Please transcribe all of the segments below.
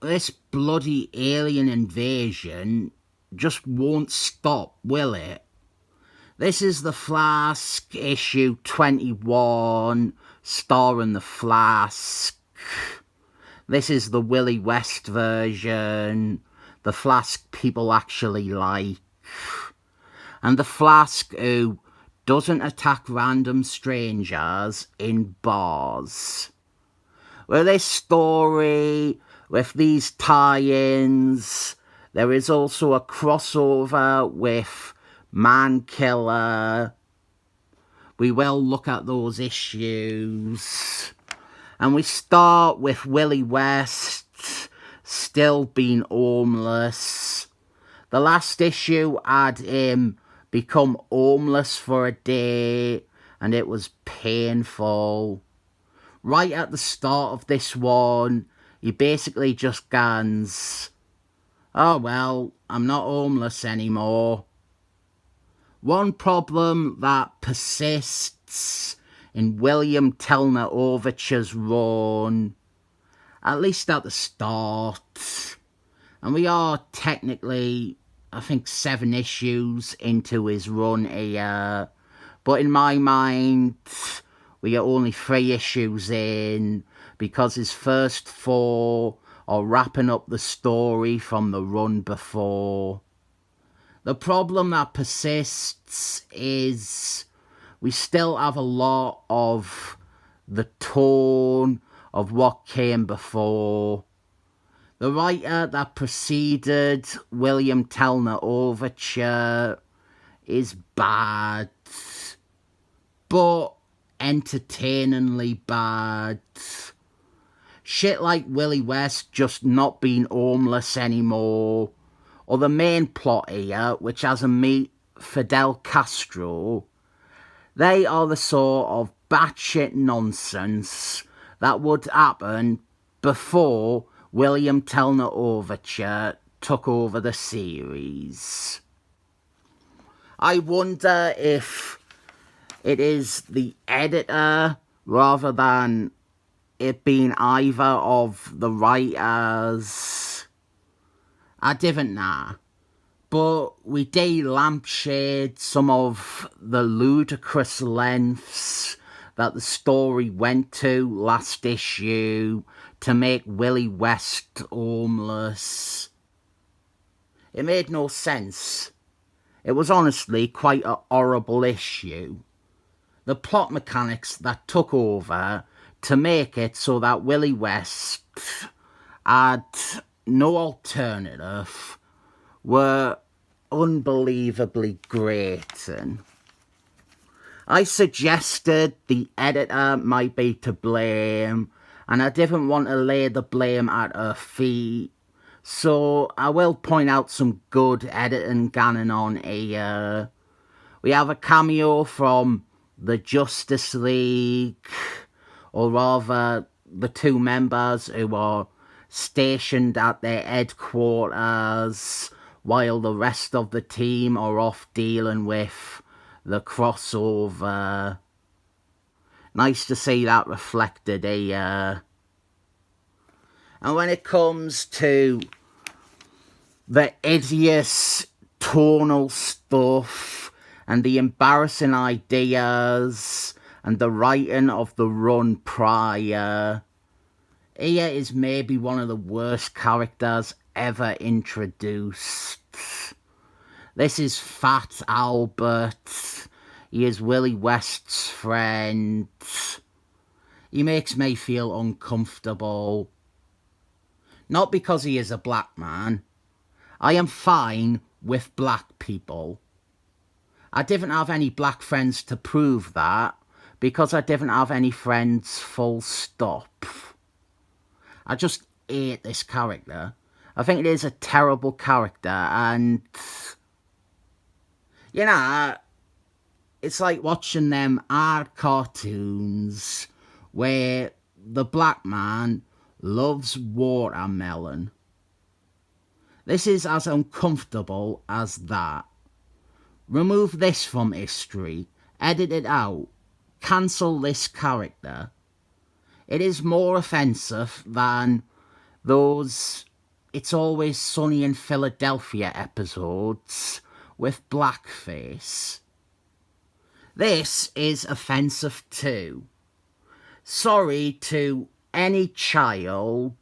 This bloody alien invasion just won't stop, will it? This is the Flask, issue 21, starring the Flask. This is the Willie West version, the Flask people actually like. And the Flask who doesn't attack random strangers in bars. With this story, with these tie-ins, there is also a crossover with Man Killer. We will look at those issues. And we start with Willie West still being homeless. The last issue had him become homeless for a day, and it was painful. Right at the start of this one, he basically just goes, "Oh well, I'm not homeless anymore." One problem that persists in William Tellner Overture's run, at least at the start, and we are technically, I think, 7 issues into his run here, but in my mind, we are only 3 issues in, because his first 4 are wrapping up the story from the run before. The problem that persists is we still have a lot of the tone of what came before. The writer that preceded William Tellner Overture is bad, but entertainingly bad. Shit like Willie West just not being homeless anymore, or the main plot here, which has a meet Fidel Castro, they are the sort of batshit nonsense that would happen before William Tellner Overture took over the series. I wonder if it is the editor rather than it being either of the writers. I didn't know. But we do lampshade some of the ludicrous lengths that the story went to last issue to make Willie West homeless. It made no sense. It was honestly quite a horrible issue. The plot mechanics that took over to make it so that Willie West had no alternative were unbelievably grating. I suggested the editor might be to blame, and I didn't want to lay the blame at her feet, so I will point out some good editing going on here. We have a cameo from the Justice League, or rather the 2 members who are stationed at their headquarters while the rest of the team are off dealing with the crossover. Nice to see that reflected here. And when it comes to the hideous tonal stuff and the embarrassing ideas and the writing of the run prior, here is maybe one of the worst characters ever introduced. This is Fat Albert. He is Willie West's friend. He makes me feel uncomfortable. Not because he is a black man. I am fine with black people. I didn't have any black friends to prove that, because I didn't have any friends, full stop. I just hate this character. I think it is a terrible character, and you know, it's like watching them art cartoons where the black man loves watermelon. This is as uncomfortable as that. Remove this from history, edit it out, cancel this character. It is more offensive than those It's Always Sunny in Philadelphia episodes with blackface. This is offensive too. Sorry to any child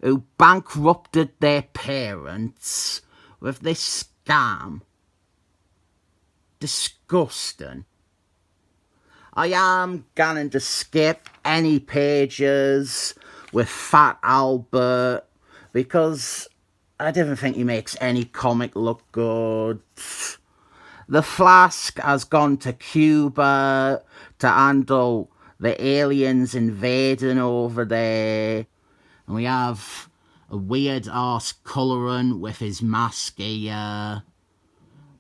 who bankrupted their parents with this scam. Disgusting. I am going to skip any pages with Fat Albert because I didn't think he makes any comic look good. The Flask has gone to Cuba to handle the aliens invading over there. And we have a weird arse colouring with his mask here.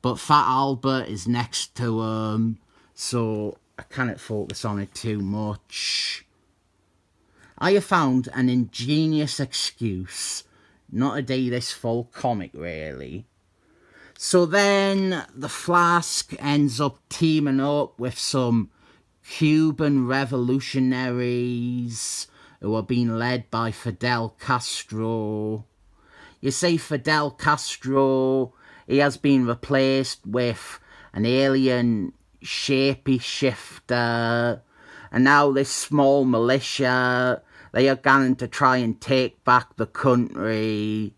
But Fat Albert is next to him, so I cannot focus on it too much. I have found an ingenious excuse not to do this full comic, really. So then the Flask ends up teaming up with some Cuban revolutionaries who are being led by Fidel Castro. You see, Fidel Castro, he has been replaced with an alien shapey shifter, and now this small militia, they are going to try and take back the country.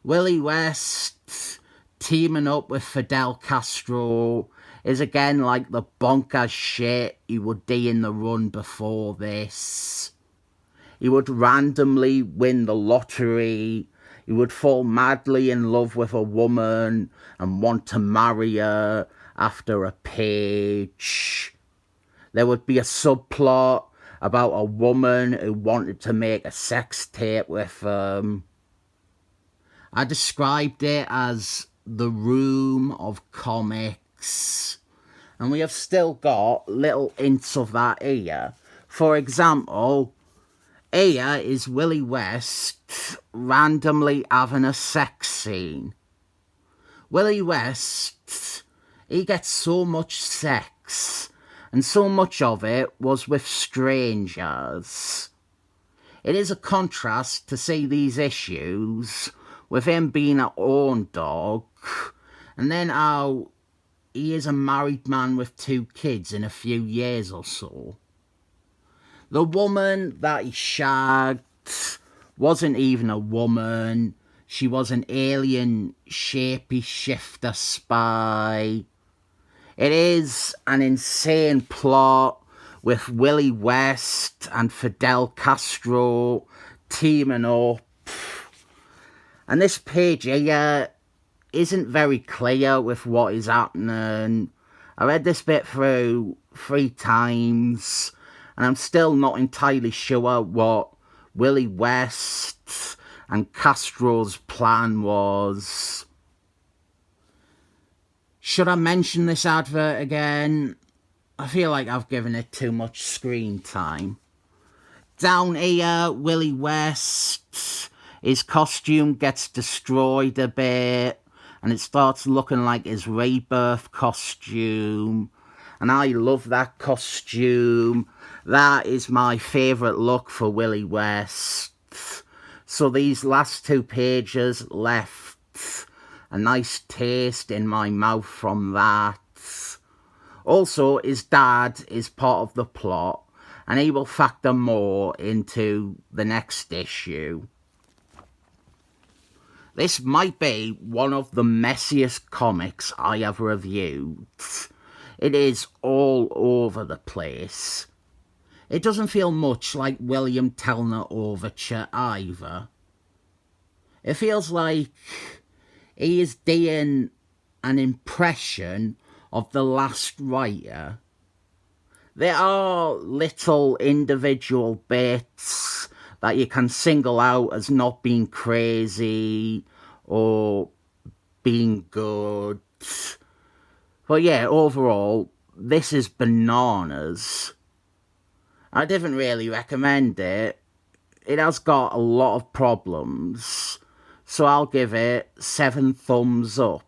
Willie West teaming up with Fidel Castro is again like the bonkers shit he would do in the run before this. He would randomly win the lottery. He would fall madly in love with a woman and want to marry her after a page. There would be a subplot about a woman who wanted to make a sex tape with him. I described it as the room of comics. And we have still got little hints of that here. For example, here is Willie West randomly having a sex scene. Willie West, he gets so much sex, and so much of it was with strangers. It is a contrast to see these issues with him being a horn dog, and then how he is a married man with 2 kids in a few years or so. The woman that he shagged wasn't even a woman. She was an alien shapey shifter spy. It is an insane plot with Willie West and Fidel Castro teaming up. And this page here isn't very clear with what is happening. I read this bit through 3 times, and I'm still not entirely sure what Willie West and Castro's plan was. Should I mention this advert again? I feel like I've given it too much screen time. Down here, Willie West, his costume gets destroyed a bit, and it starts looking like his rebirth costume. And I love that costume. That is my favourite look for Willie West. So these last 2 pages left a nice taste in my mouth from that. Also, his dad is part of the plot, and he will factor more into the next issue. This might be one of the messiest comics I have reviewed. It is all over the place. It doesn't feel much like William Tellner Overture either. It feels like he is doing an impression of the last writer. There are little individual bits that you can single out as not being crazy or being good. But yeah, overall, this is bananas. I didn't really recommend it. It has got a lot of problems, so I'll give it 7 thumbs up.